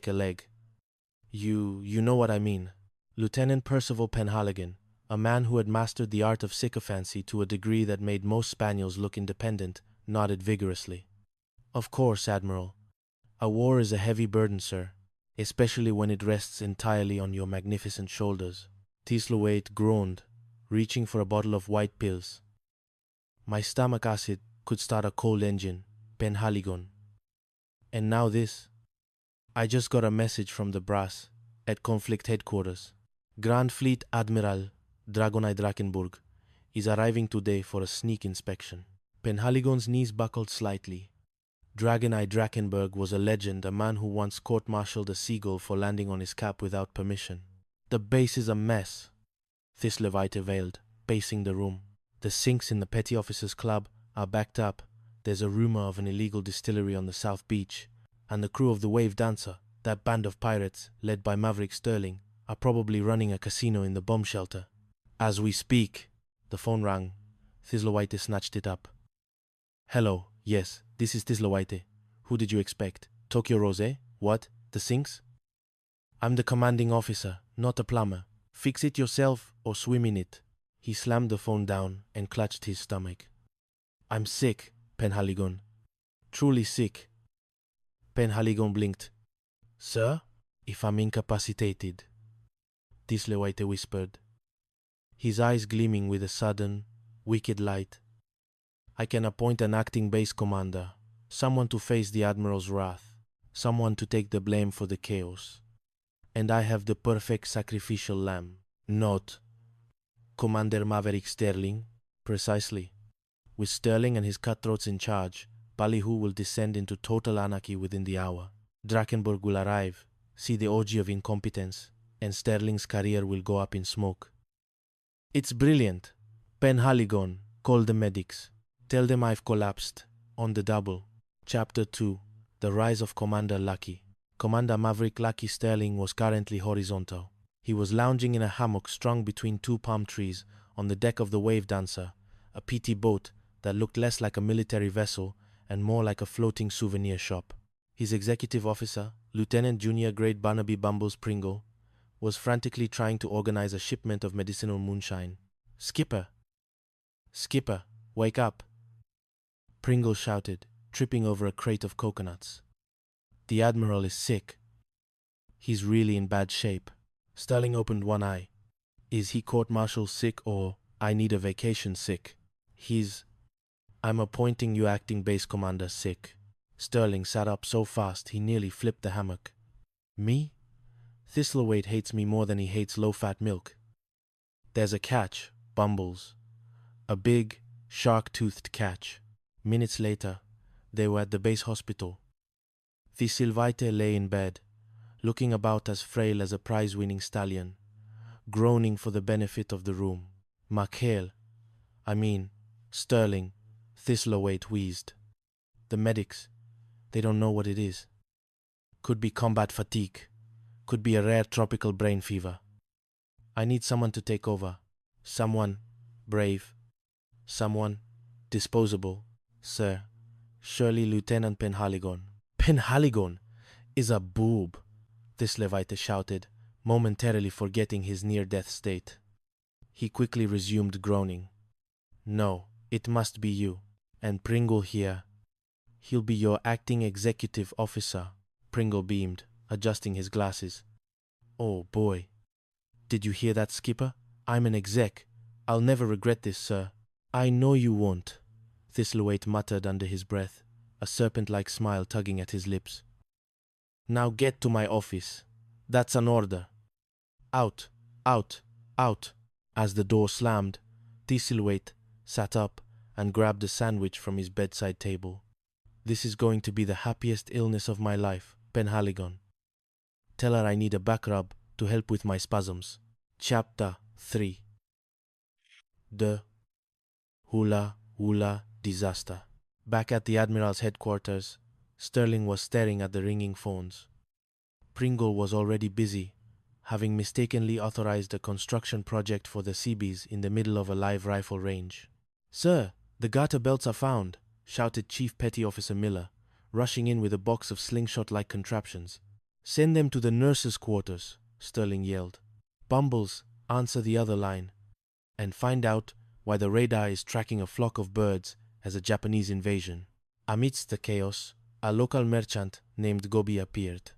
a leg. You know what I mean. Lieutenant Percival Penhaligon, a man who had mastered the art of sycophancy to a degree that made most spaniels look independent, nodded vigorously. Of course, Admiral. A war is a heavy burden, sir, especially when it rests entirely on your magnificent shoulders. Tislowaite groaned, reaching for a bottle of white pills. My stomach acid could start a cold engine, Penhaligon. And now this. I just got a message from the brass at conflict headquarters. Grand Fleet Admiral Dragonai Drakenburg is arriving today for a sneak inspection. Penhaligon's knees buckled slightly. Dragonai Drakenburg was a legend, a man who once court-martialed a seagull for landing on his cap without permission. The base is a mess, Thislevite wailed, pacing the room. The sinks in the Petty Officers Club are backed up. There's a rumor of an illegal distillery on the South Beach, and the crew of the Wave Dancer, that band of pirates led by Maverick Sterling, are probably running a casino in the bomb shelter. As we speak, the phone rang. Thislewhite snatched it up. Hello, yes, this is Thislewhite. Who did you expect? Tokyo Rose? What? The sinks? I'm the commanding officer, not a plumber. Fix it yourself or swim in it. He slammed the phone down and clutched his stomach. I'm sick, Penhaligon. Truly sick. Penhaligon blinked. Sir, if I'm incapacitated, Thislewhite whispered, his eyes gleaming with a sudden, wicked light. I can appoint an acting base commander, someone to face the Admiral's wrath, someone to take the blame for the chaos. And I have the perfect sacrificial lamb. Not Commander Maverick Sterling. Precisely. With Sterling and his cutthroats in charge, Ballyhoo will descend into total anarchy within the hour. Drakenburg will arrive, see the orgy of incompetence, and Sterling's career will go up in smoke. It's brilliant. Penhaligon, call the medics. Tell them I've collapsed. On the double. Chapter 2. The Rise of Commander Lucky. Commander Maverick Lucky Sterling was currently horizontal. He was lounging in a hammock strung between two palm trees on the deck of the Wave Dancer, a PT boat that looked less like a military vessel and more like a floating souvenir shop. His executive officer, Lieutenant Junior Grade Barnaby Bumbles Pringle, was frantically trying to organize a shipment of medicinal moonshine. Skipper! Skipper, wake up! Pringle shouted, tripping over a crate of coconuts. The Admiral is sick. He's really in bad shape. Sterling opened one eye. Is he court-martial sick or I need a vacation sick? I'm appointing you acting base commander sick. Sterling sat up so fast he nearly flipped the hammock. Me? Thislewhite hates me more than he hates low-fat milk. There's a catch, Bumbles. A big, shark-toothed catch. Minutes later, they were at the base hospital. Thislewhite lay in bed, looking about as frail as a prize-winning stallion, groaning for the benefit of the room. Sterling, Thislewhite wheezed. The medics, they don't know what it is. Could be combat fatigue. Could be a rare tropical brain fever. I need someone to take over. Someone brave. Someone disposable. Sir, surely Lieutenant Penhaligon. Penhaligon is a boob, Thislewhite shouted, momentarily forgetting his near-death state. He quickly resumed groaning. No, it must be you. And Pringle here. He'll be your acting executive officer. Pringle beamed, adjusting his glasses. Oh boy. Did you hear that, Skipper? I'm an exec. I'll never regret this, sir. I know you won't, Thislewhite muttered under his breath, a serpent-like smile tugging at his lips. Now get to my office. That's an order. Out, out, out. As the door slammed, Thislewhite sat up and grabbed a sandwich from his bedside table. This is going to be the happiest illness of my life, Penhaligon. Tell her I need a back rub to help with my spasms. Chapter 3. The Hula Hula Disaster. Back at the Admiral's headquarters, Sterling was staring at the ringing phones. Pringle was already busy, having mistakenly authorized a construction project for the Seabees in the middle of a live rifle range. Sir, the garter belts are found, shouted Chief Petty Officer Miller, rushing in with a box of slingshot-like contraptions. Send them to the nurse's quarters, Sterling yelled. Bumbles, answer the other line. And find out why the radar is tracking a flock of birds as a Japanese invasion. Amidst the chaos, a local merchant named Gobi appeared.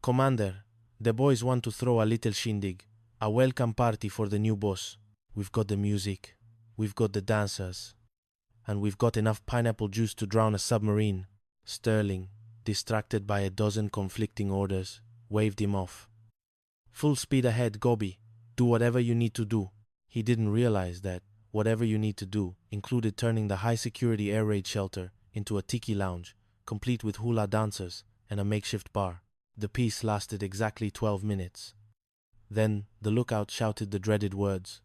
Commander, the boys want to throw a little shindig, a welcome party for the new boss. We've got the music, we've got the dancers, and we've got enough pineapple juice to drown a submarine. Sterling, distracted by a dozen conflicting orders, waved him off. Full speed ahead, Gobi. Do whatever you need to do. He didn't realize that whatever you need to do included turning the high-security air raid shelter into a tiki lounge, complete with hula dancers and a makeshift bar. The piece lasted exactly 12 minutes. Then the lookout shouted the dreaded words.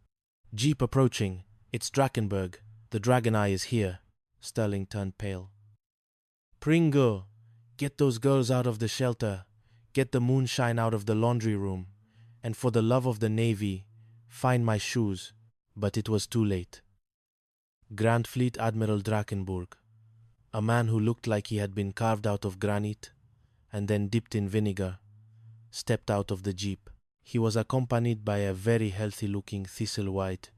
Jeep approaching. It's Drakenberg. The Dragon Eye is here. Sterling turned pale. Pringo, get those girls out of the shelter. Get the moonshine out of the laundry room. And for the love of the Navy, find my shoes. But it was too late. Grand Fleet Admiral Drakenburg, a man who looked like he had been carved out of granite and then dipped in vinegar, stepped out of the jeep. He was accompanied by a very healthy-looking Thistlewhite,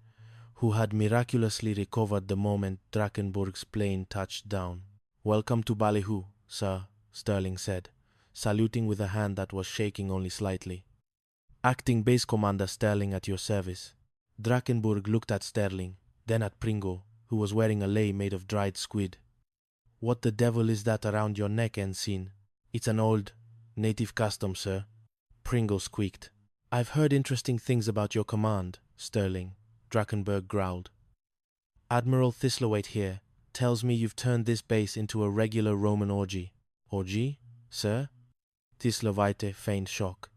who had miraculously recovered the moment Drakenburg's plane touched down. Welcome to Ballyhoo, sir, Sterling said, saluting with a hand that was shaking only slightly. Acting Base Commander Sterling at your service. Drakenburg looked at Sterling, then at Pringo, who was wearing a lei made of dried squid. What the devil is that around your neck, Ensign? It's an old, native custom, sir. Pringo squeaked. I've heard interesting things about your command, Sterling, Drakenburg growled. Admiral Thistlewhite here tells me you've turned this base into a regular Roman orgy. Orgy, sir? Thistlewhite feigned shock.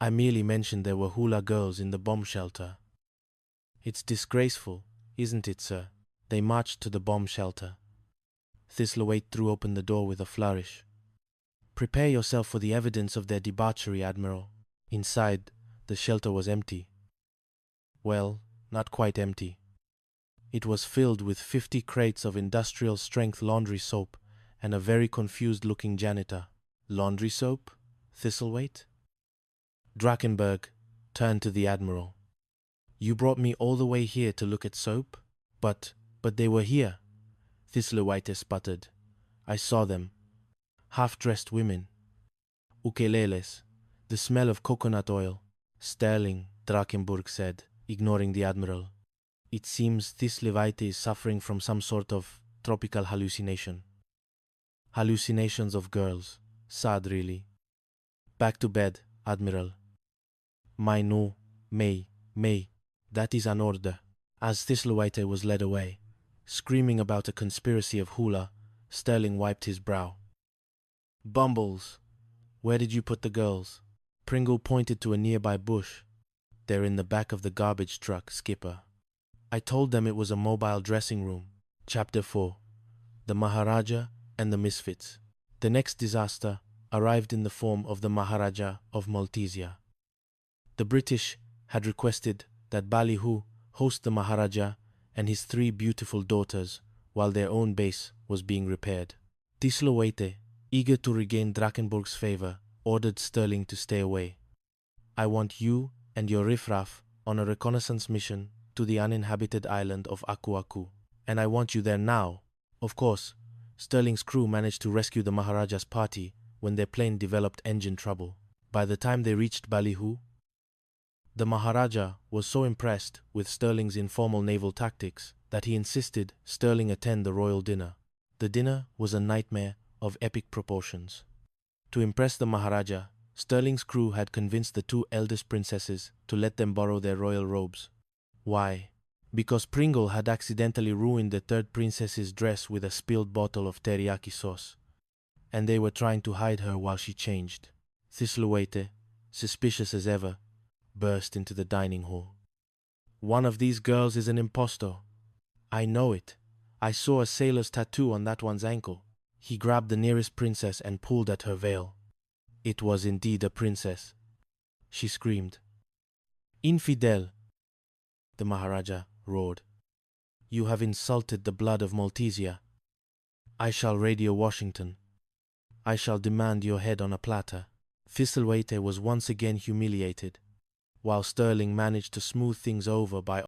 I merely mentioned there were hula girls in the bomb shelter. It's disgraceful, isn't it, sir? They marched to the bomb shelter. Thistlewhite threw open the door with a flourish. Prepare yourself for the evidence of their debauchery, Admiral. Inside, the shelter was empty. Well, not quite empty. It was filled with 50 crates of industrial-strength laundry soap and a very confused-looking janitor. Laundry soap? Thistlewhite? Drakenberg turned to the Admiral. You brought me all the way here to look at soap? But they were here. Thistlewhite sputtered. I saw them. Half-dressed women. Ukeleles. The smell of coconut oil. Sterling, Drakenburg said, ignoring the Admiral. It seems Thistlewhite is suffering from some sort of tropical hallucination. Hallucinations of girls. Sad, really. Back to bed, Admiral. My no, May. That is an order. As Thistlewhite was led away, screaming about a conspiracy of hula, Sterling wiped his brow. Bumbles! Where did you put the girls? Pringle pointed to a nearby bush. They're in the back of the garbage truck, Skipper. I told them it was a mobile dressing room. Chapter 4. The Maharaja and the Misfits. The next disaster arrived in the form of the Maharaja of Maltesia. The British had requested that Ballyhoo host the Maharaja and his 3 beautiful daughters while their own base was being repaired. Thistlewhite, eager to regain Drakenburg's favor, ordered Sterling to stay away. I want you and your riffraff on a reconnaissance mission to the uninhabited island of Aku Aku, and I want you there now. Of course, Sterling's crew managed to rescue the Maharaja's party when their plane developed engine trouble. By the time they reached Ballyhoo, the Maharaja was so impressed with Sterling's informal naval tactics that he insisted Sterling attend the royal dinner. The dinner was a nightmare of epic proportions. To impress the Maharaja, Sterling's crew had convinced the 2 eldest princesses to let them borrow their royal robes. Why? Because Pringle had accidentally ruined the 3rd princess's dress with a spilled bottle of teriyaki sauce, and they were trying to hide her while she changed. Thistlewhite, suspicious as ever, burst into the dining hall. One of these girls is an impostor. I know it. I saw a sailor's tattoo on that one's ankle. He grabbed the nearest princess and pulled at her veil. It was indeed a princess. She screamed. Infidel! The Maharaja roared. You have insulted the blood of Maltesia. I shall radio Washington. I shall demand your head on a platter. Thistlethwaite was once again humiliated, while Sterling managed to smooth things over by